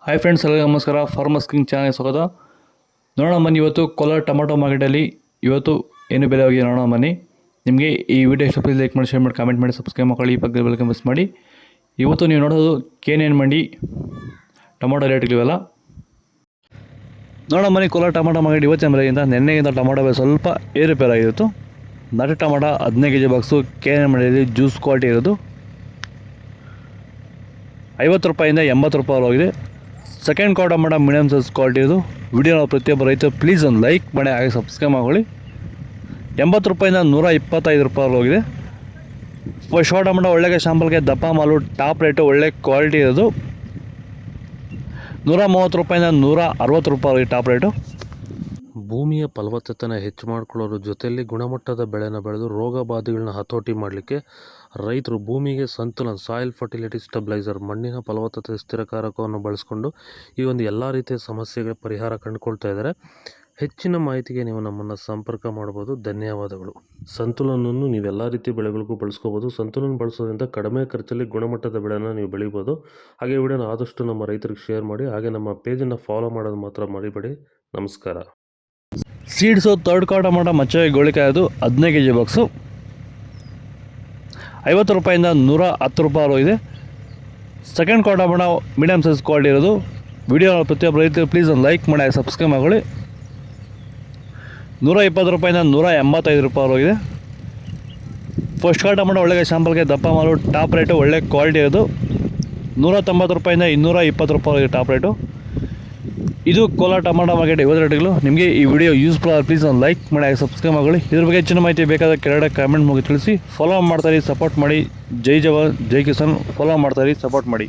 Hi friends, ಎಲ್ಲರಿಗೂ ನಮಸ್ಕಾರ. Farmers king channel ಸ್ವಾಗತ. ನೋಡೋಣ ಬನ್ನಿ, ಇವತ್ತು ಕೋಲಾರ ಟೊಮಾಟೊ ಮಾರ್ಕೆಟಲ್ಲಿ ಇವತ್ತು ಏನು ಬೆಲೆ ಹೋಗಿದೆ ನೋಡೋಣ ಬನ್ನಿ. ನಿಮಗೆ ಈ ವಿಡಿಯೋ ಇಷ್ಟ ಪ್ಲೀಸ್ ಲೈಕ್ ಮಾಡಿ, ಶೇರ್ ಮಾಡಿ, ಕಾಮೆಂಟ್ ಮಾಡಿ, ಸಬ್ಸ್ಕ್ರೈಬ್ ಮಾಡಿ, ಈ ಪಕ್ಕದ ಬೆಲ್ ಮಿಸ್ ಮಾಡಿ. ಇವತ್ತು ನೀವು ನೋಡೋದು KNN ಮಂಡಿ ಟೊಮಾಟೊ ರೇಟ್ಗಳಿವೆಲ್ಲ ನೋಡೋಣ ಬನ್ನಿ. ಕೋಲಾರ ಟೊಮಾಟೊ ಮಾರ್ಕೆಟ್ ಇವತ್ತಿನ ಬೆಲೆಗಿಂತ ನೆನ್ನೆಗಿಂತ ಟೊಮಾಟೊ ಬೆಲೆ ಸ್ವಲ್ಪ ಏರುಪೇರಾಗಿತ್ತು. ನಾಟಿ ಟೊಮಾಟೊ 15 kg ಬಾಕ್ಸು KNN ಮಂಡಿಯಲ್ಲಿ ಜ್ಯೂಸ್ ಕ್ವಾಲಿಟಿ ಇರೋದು 50 ರೂಪಾಯಿಂದ 80 ರೂಪಾಯಿ ಹೋಗಿದೆ. Second quarter tomato medium size quality ಇದು. ವಿಡಿಯೋ ಪ್ರತಿಯೊಬ್ಬ ರೈತ ಪ್ಲೀಸ್ ಒಂದು ಲೈಕ್ ಮಾಡಿ, ಹಾಗೆ ಸಬ್ಸ್ಕ್ರೈಬ್ ಮಾಡ್ಕೊಳ್ಳಿ. 80 ರೂಪಾಯಿಂದ 125 ರೂಪಾಯಿ ಹೋಗಿದೆ. ಶಾರ್ಟ್ ಟೊಮಾಟೊ ಒಳ್ಳೆಗೆ ಶಾಂಪಲ್ಗೆ ದಪ್ಪ ಮಾಲು ಟಾಪ್ ರೇಟು ಒಳ್ಳೆ ಕ್ವಾಲಿಟಿ ಇರೋದು 130 ರೂಪಾಯಿಂದ 160 ರೂಪಾಯಿ ಟಾಪ್ ರೇಟು. ಭೂಮಿಯ ಫಲವತ್ತತೆನ ಹೆಚ್ಚು ಮಾಡಿಕೊಳ್ಳೋದ್ರ ಜೊತೆಯಲ್ಲಿ ಗುಣಮಟ್ಟದ ಬೆಳೆನ ಬೆಳೆದು ರೋಗ ಬಾಧೆಗಳನ್ನ ಹತೋಟಿ ಮಾಡಲಿಕ್ಕೆ ರೈತರು ಭೂಮಿಗೆ ಸಂತುಲನ ಸಾಯಿಲ್ ಫರ್ಟಿಲಿಟಿ ಸ್ಟೆಬಿಲೈಸರ್ ಮಣ್ಣಿನ ಫಲವತ್ತತೆ ಸ್ಥಿರಕಾರಕವನ್ನು ಬಳಸ್ಕೊಂಡು ಈ ಒಂದು ಎಲ್ಲ ರೀತಿಯ ಸಮಸ್ಯೆಗಳ ಪರಿಹಾರ ಕಂಡುಕೊಳ್ತಾ ಇದ್ದಾರೆ. ಹೆಚ್ಚಿನ ಮಾಹಿತಿಗೆ ನೀವು ನಮ್ಮನ್ನು ಸಂಪರ್ಕ ಮಾಡ್ಬೋದು. ಧನ್ಯವಾದಗಳು. ಸಂತುಲನವನ್ನು ನೀವೆಲ್ಲ ರೀತಿಯ ಬೆಳೆಗಳಿಗೂ ಬಳಸ್ಕೋಬೋದು. ಸಂತುಲನ ಬಳಸೋದ್ರಿಂದ ಕಡಿಮೆ ಖರ್ಚಲ್ಲಿ ಗುಣಮಟ್ಟದ ಬೆಳೆನ ನೀವು ಬೆಳಿಬೋದು. ಹಾಗೆ ವಿಡಿಯೋನ ಆದಷ್ಟು ನಮ್ಮ ರೈತರಿಗೆ ಶೇರ್ ಮಾಡಿ, ಹಾಗೆ ನಮ್ಮ ಪೇಜನ್ನು ಫಾಲೋ ಮಾಡೋದು ಮಾತ್ರ ಮರಿಬೇಡಿ. ನಮಸ್ಕಾರ. ಸೀಡ್ಸು ಥರ್ಡ್ ಕ್ವಾರ್ಟರ್ ಟೊಮಾಟೊ ಮಚ್ಚೆ ಗೋಳಿಕಾಯಿ ಅದು 15 kg ಬಾಕ್ಸು 50 ರೂಪಾಯಿಂದ 110 ರೂಪಾಯಿ ಹೋಗಿದೆ. Second quarter tomato medium size quality ಇರೋದು. ವಿಡಿಯೋ ಪ್ರತಿಯೊಬ್ಬರು ರೈತರು ಪ್ಲೀಸ್ ಒಂದು ಲೈಕ್ ಮಾಡಿ, ಸಬ್ಸ್ಕ್ರೈಬ್ ಮಾಡ್ಕೊಳ್ಳಿ. 120 ರೂಪಾಯಿಂದ 185 ರೂಪಾಯಿ ಹೋಗಿದೆ. ಫಸ್ಟ್ ಕ್ವಾರ್ಟರ್ ಟೊಮಾಟೊ ಒಳ್ಳೆಗೆ ಶಾಂಪಲ್ಗೆ ದಪ್ಪ ಮಾಲು ಟಾಪ್ ರೇಟು ಒಳ್ಳೆ ಕ್ವಾಲಿಟಿ ಇರೋದು 190 ರೂಪಾಯಿಂದ 220 ರೂಪಾಯಿ ಟಾಪ್ ರೇಟು. ಇದು ಕೋಲಾರ ಟೊಮಾಟೊ ಮಾರ್ಕೆಟ್ ಇವತ್ತು ರೇಟ್ಗಳು. ನಿಮಗೆ ಈ ವಿಡಿಯೋ ಯೂಸ್ಫುಲ್ ಆಗಿ ಪ್ಲೀಸ್ ಒಂದು ಲೈಕ್ ಮಾಡಿ, ಸಬ್ಸ್ಕ್ರೈಬ್ ಮಾಡ್ಕೊಳ್ಳಿ. ಇದ್ರ ಬಗ್ಗೆ ಹೆಚ್ಚಿನ ಮಾಹಿತಿ ಬೇಕಾದ ಕೆಳಗಡೆ ಕಾಮೆಂಟ್ ಮುಗಿ ತಿಳಿಸಿ. ಫಾಲೋ ಮಾಡ್ತಾಯಿರಿ, ಸಪೋರ್ಟ್ ಮಾಡಿ. ಜೈ ಜವಾನ್ ಜೈ ಕಿಸಾನ್. ಫಾಲೋ ಮಾಡ್ತಾಯಿರಿ, ಸಪೋರ್ಟ್ ಮಾಡಿ.